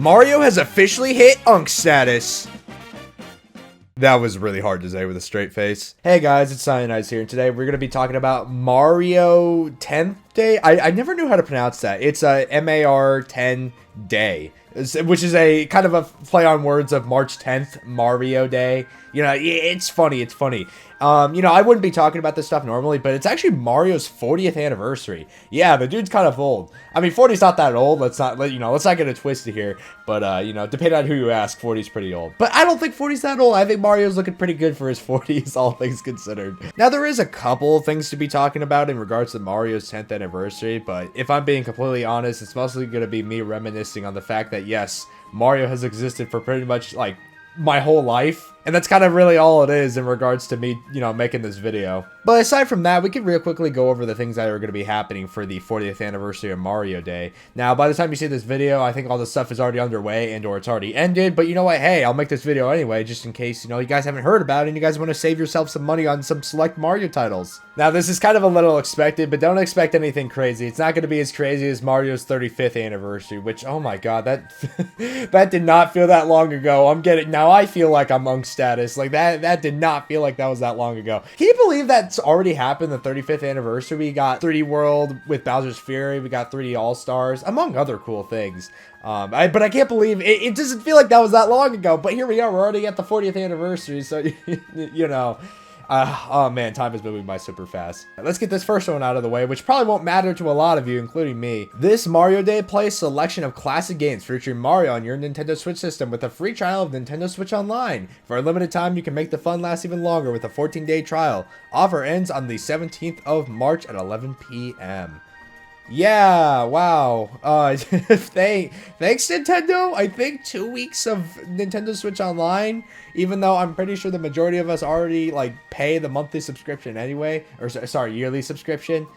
Mario has officially hit Unk status. That was really hard to say with a straight face. Hey guys, it's Cyanize here, and today we're going to be talking about Mario 10th Day. I never knew how to pronounce that. It's a MAR 10 Day, which is a kind of a play on words of March 10th, Mario Day. You know, it's funny, it's funny. You know, I wouldn't be talking about this stuff normally, but it's actually Mario's 40th anniversary. Yeah, the dude's kind of old. I mean, 40's not that old. Let's not get it twisted here. But, you know, depending on who you ask, 40's pretty old. But I don't think 40's that old. I think Mario's looking pretty good for his 40s, all things considered. Now, there is a couple of things to be talking about in regards to Mario's 10th anniversary, but if I'm being completely honest, it's mostly going to be me reminiscing on the fact that, yes, Mario has existed for pretty much, like, my whole life. And that's kind of really all it is in regards to me, you know, making this video. But aside from that, we could real quickly go over the things that are going to be happening for the 40th anniversary of Mario Day. Now, by the time you see this video, I think all this stuff is already underway and or it's already ended. But you know what? Hey, I'll make this video anyway, just in case, you know, you guys haven't heard about it and you guys want to save yourself some money on some select Mario titles. Now, this is kind of a little expected, but don't expect anything crazy. It's not going to be as crazy as Mario's 35th anniversary, which, oh my god, that that did not feel that long ago. Now I feel like I'm Unk status. Like, that did not feel like that was that long ago. Can you believe that's already happened, the 35th anniversary? We got 3D World with Bowser's Fury, we got 3D All-Stars, among other cool things. But I can't believe, it doesn't feel like that was that long ago, but here we are, we're already at the 40th anniversary, so, you know. Oh man, time is moving by super fast. Let's get this first one out of the way, which probably won't matter to a lot of you, including me. This Mario Day plays a selection of classic games featuring Mario on your Nintendo Switch system with a free trial of Nintendo Switch Online. For a limited time, you can make the fun last even longer with a 14-day trial. Offer ends on the 17th of March at 11 p.m. Yeah, wow. Thanks Nintendo. I think 2 weeks of Nintendo Switch Online, even though I'm pretty sure the majority of us already like pay the monthly subscription anyway, or sorry, yearly subscription.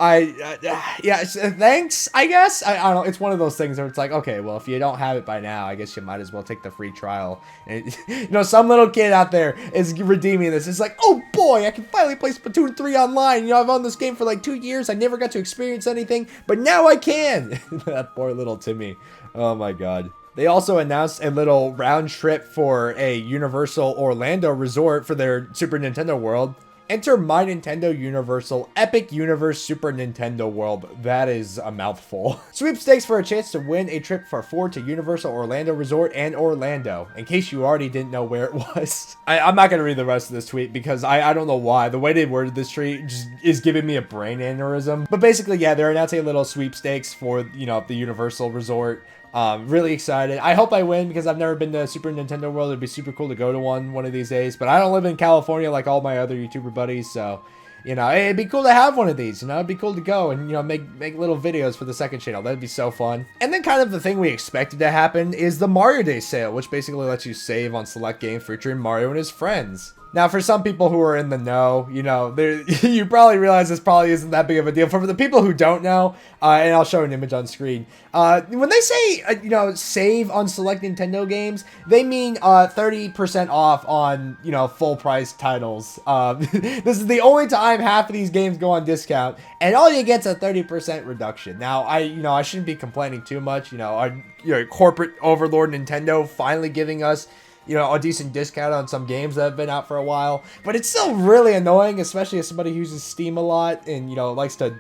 Yeah, thanks, I guess. I don't know, it's one of those things where it's like, okay, well, if you don't have it by now, I guess you might as well take the free trial. And, you know, some little kid out there is redeeming this. It's like, oh boy, I can finally play Splatoon 3 online. You know, I've owned this game for like 2 years. I never got to experience anything, but now I can. That poor little Timmy. Oh my god. They also announced a little round trip for a Universal Orlando resort for their Super Nintendo World. Enter My Nintendo Universal Epic Universe Super Nintendo World. That is a mouthful. Sweepstakes for a chance to win a trip for 4 to Universal Orlando Resort and Orlando, in case you already didn't know where it was. I'm not going to read the rest of this tweet because I don't know why. The way they worded this tweet just is giving me a brain aneurysm. But basically, yeah, they're announcing a little sweepstakes for, you know, the Universal Resort. Really excited. I hope I win because I've never been to Super Nintendo World. It'd be super cool to go to one of these days. But I don't live in California like all my other YouTuber buddies, so, you know, it'd be cool to have one of these. You know, it'd be cool to go and, you know, make little videos for the second channel. That'd be so fun. And then kind of the thing we expected to happen is the Mario Day sale, which basically lets you save on select games featuring Mario and his friends. Now, for some people who are in the know, you know, you probably realize this probably isn't that big of a deal. For the people who don't know, and I'll show an image on screen, when they say, you know, save on select Nintendo games, they mean 30% off on, you know, full price titles. This is the only time half of these games go on discount, and all you get's a 30% reduction. Now, I shouldn't be complaining too much. You know, our corporate overlord Nintendo finally giving us, you know, a decent discount on some games that have been out for a while, but it's still really annoying, especially as somebody who uses Steam a lot and, you know, likes to,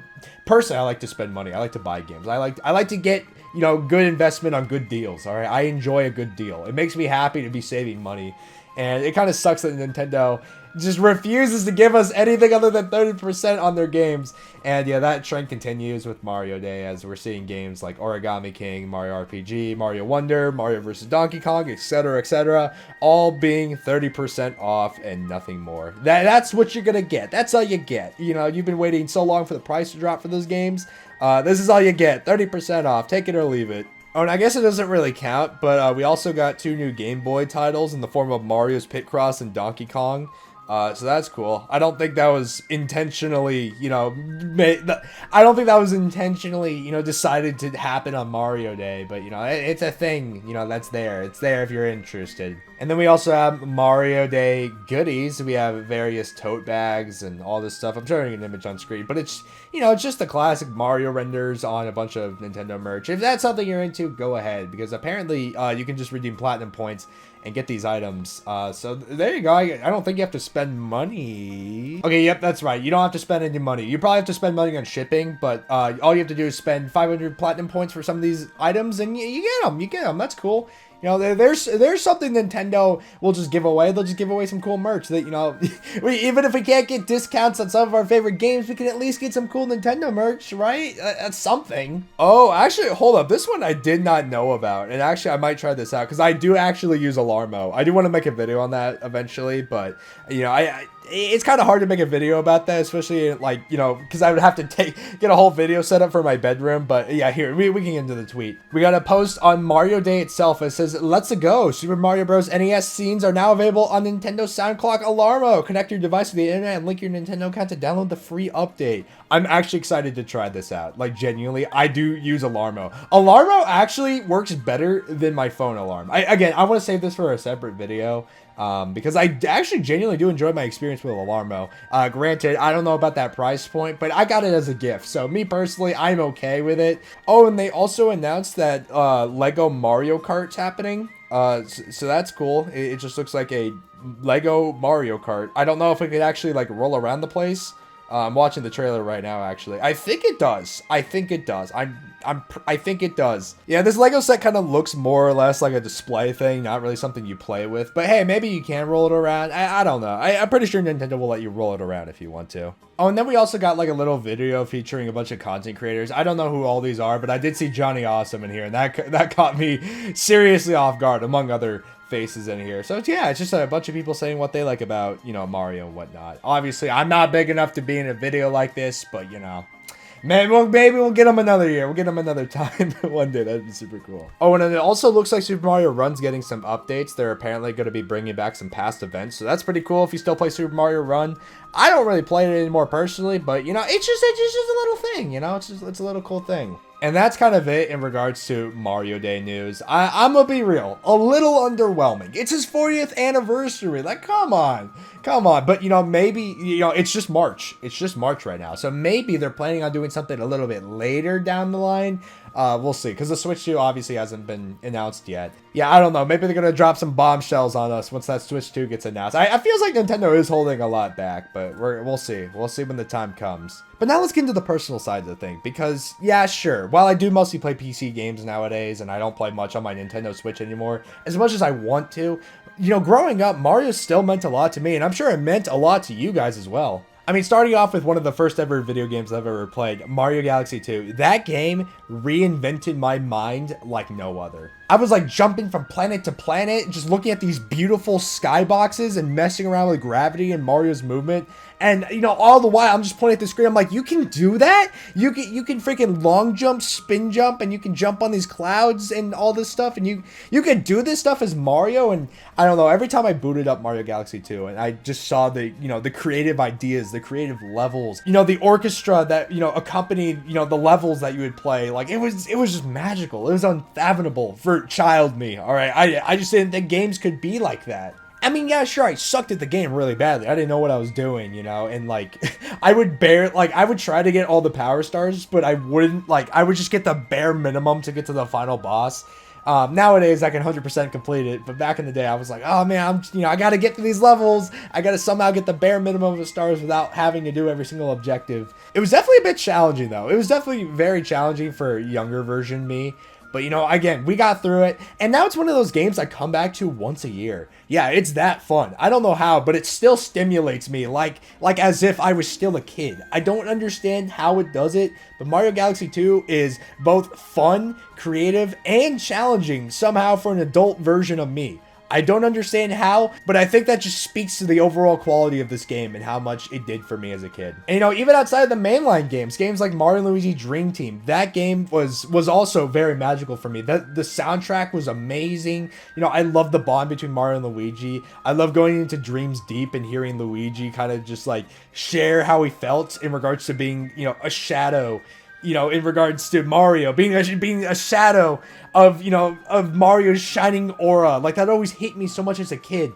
personally, I like to spend money. I like to buy games. I like to get, you know, good investment on good deals. All right. I enjoy a good deal. It makes me happy to be saving money, and it kind of sucks that Nintendo just refuses to give us anything other than 30% on their games. And yeah, that trend continues with Mario Day, as we're seeing games like Origami King, Mario RPG, Mario Wonder, Mario vs. Donkey Kong, etc., all being 30% off and nothing more. That's what you're gonna get. That's all you get. You know, you've been waiting so long for the price to drop for those games. This is all you get. 30% off. Take it or leave it. Oh, and I guess it doesn't really count, but we also got 2 new Game Boy titles in the form of Mario's Picross and Donkey Kong. So that's cool. I don't think that was intentionally, you know, I don't think that was intentionally, you know, decided to happen on Mario Day, but, you know, it's a thing, you know, that's there. It's there if you're interested. And then we also have Mario Day goodies. We have various tote bags and all this stuff. I'm showing an image on screen, but it's, you know, it's just the classic Mario renders on a bunch of Nintendo merch. If that's something you're into, go ahead, because apparently you can just redeem platinum points and get these items. So there you go. I don't think you have to spend money. Okay, yep, that's right. You don't have to spend any money. You probably have to spend money on shipping, but all you have to do is spend 500 platinum points for some of these items, and you get them. You get them. That's cool. You know, there's something Nintendo will just give away. They'll just give away some cool merch that, you know, even if we can't get discounts on some of our favorite games, we can at least get some cool Nintendo merch, right? That's something. Oh, actually, hold up. This one I did not know about. And actually, I might try this out because I do actually use Alarmo. I do want to make a video on that eventually, but, you know, it's kind of hard to make a video about that, especially like, you know, because I would have to get a whole video set up for my bedroom. But yeah, here, we can get into the tweet. We got a post on Mario Day itself. It says, "Let's go. Super Mario Bros. NES scenes are now available on Nintendo Sound Clock Alarmo. Connect your device to the internet and link your Nintendo account to download the free update." I'm actually excited to try this out. Like, genuinely, I do use Alarmo. Alarmo actually works better than my phone alarm. Again, I want to save this for a separate video. Because I actually genuinely do enjoy my experience with Alarmo. Granted, I don't know about that price point, but I got it as a gift. So me personally, I'm okay with it. Oh, and they also announced that Lego Mario Kart's happening. So that's cool. It just looks like a Lego Mario Kart. I don't know if it could actually like roll around the place. I'm watching the trailer right now, actually. I think it does. I think it does. I think it does. Yeah, this Lego set kind of looks more or less like a display thing, not really something you play with. But hey, maybe you can roll it around. I don't know. I'm pretty sure Nintendo will let you roll it around if you want to. Oh, and then we also got like a little video featuring a bunch of content creators. I don't know who all these are, but I did see Johnny Awesome in here, and that caught me seriously off guard, among other faces in here. So yeah, it's just a bunch of people saying what they like about, you know, Mario and whatnot. Obviously, I'm not big enough to be in a video like this, but you know, maybe we'll get them another year. We'll get them another time one day. That'd be super cool. Oh, and then it also looks like Super Mario Run's getting some updates. They're apparently going to be bringing back some past events, so that's pretty cool if you still play Super Mario Run. I don't really play it anymore personally, but you know, it's just a little thing, you know, it's a little cool thing. And that's kind of it in regards to Mario Day news. I'm gonna be real, a little underwhelming. It's his 40th anniversary. Like, come on. But, you know, maybe, you know, it's just March. It's just March right now. So maybe they're planning on doing something a little bit later down the line. We'll see, because the Switch 2 obviously hasn't been announced yet. Yeah, I don't know. Maybe they're going to drop some bombshells on us once that Switch 2 gets announced. I feels like Nintendo is holding a lot back, but we'll see. We'll see when the time comes. But now let's get into the personal side of the thing, because, yeah, sure, while I do mostly play PC games nowadays, and I don't play much on my Nintendo Switch anymore, as much as I want to, you know, growing up, Mario still meant a lot to me, and I'm sure it meant a lot to you guys as well. I mean, starting off with one of the first ever video games I've ever played, Mario Galaxy 2. That game reinvented my mind like no other. I was like jumping from planet to planet, just looking at these beautiful skyboxes and messing around with gravity and Mario's movement. And, you know, all the while, I'm just pointing at the screen. I'm like, you can do that? You can freaking long jump, spin jump, and you can jump on these clouds and all this stuff. And you can do this stuff as Mario. And I don't know, every time I booted up Mario Galaxy 2 and I just saw the, you know, the creative ideas, the creative levels, you know, the orchestra that, you know, accompanied, you know, the levels that you would play. Like, it was just magical. It was unfathomable for child me. All right. I just didn't think games could be like that. I mean, yeah, sure, I sucked at the game really badly. I didn't know what I was doing, you know, and, like, I would try to get all the power stars, but I wouldn't, like, I would just get the bare minimum to get to the final boss. Nowadays, I can 100% complete it, but back in the day, I was like, oh, man, I gotta get to these levels. I gotta somehow get the bare minimum of the stars without having to do every single objective. It was definitely a bit challenging, though. It was definitely very challenging for younger version me. But, you know, again, we got through it. And now it's one of those games I come back to once a year. Yeah, it's that fun. I don't know how, but it still stimulates me like as if I was still a kid. I don't understand how it does it, but Mario Galaxy 2 is both fun, creative, and challenging somehow for an adult version of me. I don't understand how, but I think that just speaks to the overall quality of this game and how much it did for me as a kid. And, you know, even outside of the mainline games like Mario & Luigi Dream Team, that game was also very magical for me. The soundtrack was amazing. You know, I love the bond between Mario and Luigi. I love going into Dreams Deep and hearing Luigi kind of just like share how he felt in regards to being, you know, a shadow you know, in regards to Mario being a shadow of, you know, of Mario's shining aura. Like, that always hit me so much as a kid.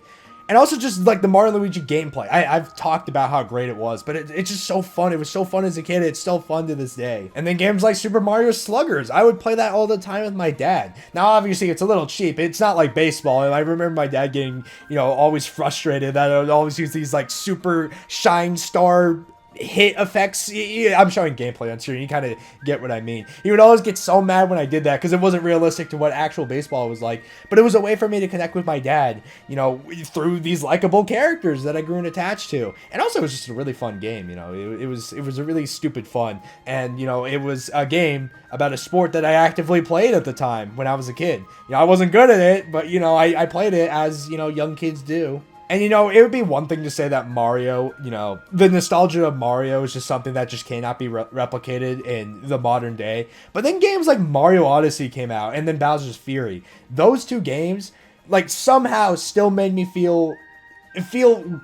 And also just like the Mario Luigi gameplay. I've talked about how great it was, but it's just so fun. It was so fun as a kid. It's still fun to this day. And then games like Super Mario Sluggers. I would play that all the time with my dad. Now, obviously, it's a little cheap. It's not like baseball. And I remember my dad getting, you know, always frustrated that I would always use these like super shine star hit effects. I'm showing gameplay on screen. You kind of get what I mean. He would always get so mad when I did that because it wasn't realistic to what actual baseball was like. But it was a way for me to connect with my dad, you know, through these likable characters that I grew attached to. And also, it was just a really fun game. You know, it was a really stupid fun. And you know, it was a game about a sport that I actively played at the time when I was a kid. You know, I wasn't good at it, but you know, I played it as, you know, young kids do. And, you know, it would be one thing to say that Mario, you know, the nostalgia of Mario is just something that just cannot be replicated in the modern day. But then games like Mario Odyssey came out and then Bowser's Fury. Those two games, like, somehow still made me feel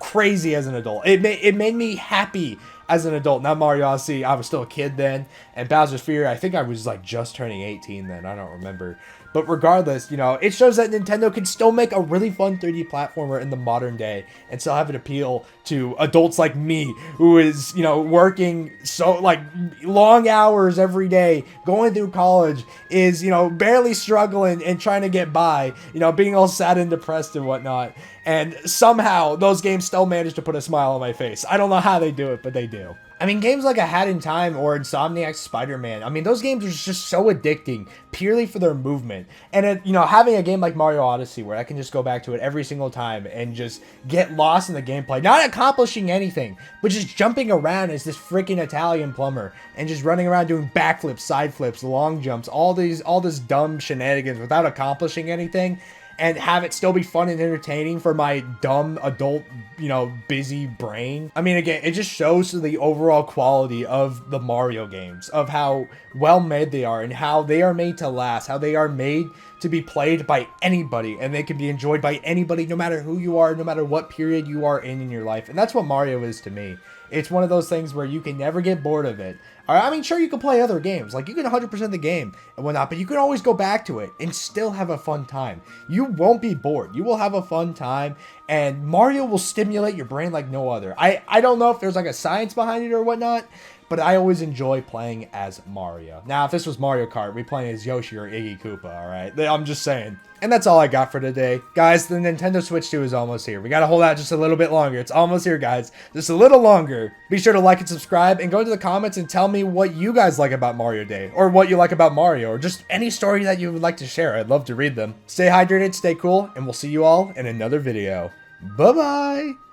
crazy as an adult. It made me happy as an adult. Not Mario Odyssey, I was still a kid then. And Bowser's Fury, I think I was, like, just turning 18 then. I don't remember. But regardless, you know, it shows that Nintendo can still make a really fun 3D platformer in the modern day and still have it appeal to adults like me, who is, you know, working so, like, long hours every day, going through college, is, you know, barely struggling and trying to get by, you know, being all sad and depressed and whatnot. And somehow, those games still manage to put a smile on my face. I don't know how they do it, but they do. I mean, games like A Hat in Time or Insomniac's Spider-Man, I mean, those games are just so addicting purely for their movement. And, you know, having a game like Mario Odyssey where I can just go back to it every single time and just get lost in the gameplay, not accomplishing anything, but just jumping around as this freaking Italian plumber and just running around doing backflips, side flips, long jumps, all this dumb shenanigans without accomplishing anything. And have it still be fun and entertaining for my dumb adult, you know, busy brain. I mean, again, it just shows the overall quality of the Mario games, of how well made they are and how they are made to last, how they are made to be played by anybody and they can be enjoyed by anybody, no matter who you are, no matter what period you are in your life. And that's what Mario is to me. It's one of those things where you can never get bored of it. I mean, sure, you can play other games. Like, you can 100% the game and whatnot, but you can always go back to it and still have a fun time. You won't be bored. You will have a fun time, and Mario will stimulate your brain like no other. I don't know if there's, like, a science behind it or whatnot, but I always enjoy playing as Mario. Now, if this was Mario Kart, we'd be playing as Yoshi or Iggy Koopa, alright? I'm just saying. And that's all I got for today. Guys, the Nintendo Switch 2 is almost here. We gotta hold out just a little bit longer. It's almost here, guys. Just a little longer. Be sure to like and subscribe, and go into the comments and tell me what you guys like about Mario Day, or what you like about Mario, or just any story that you would like to share. I'd love to read them. Stay hydrated, stay cool, and we'll see you all in another video. Bye-bye!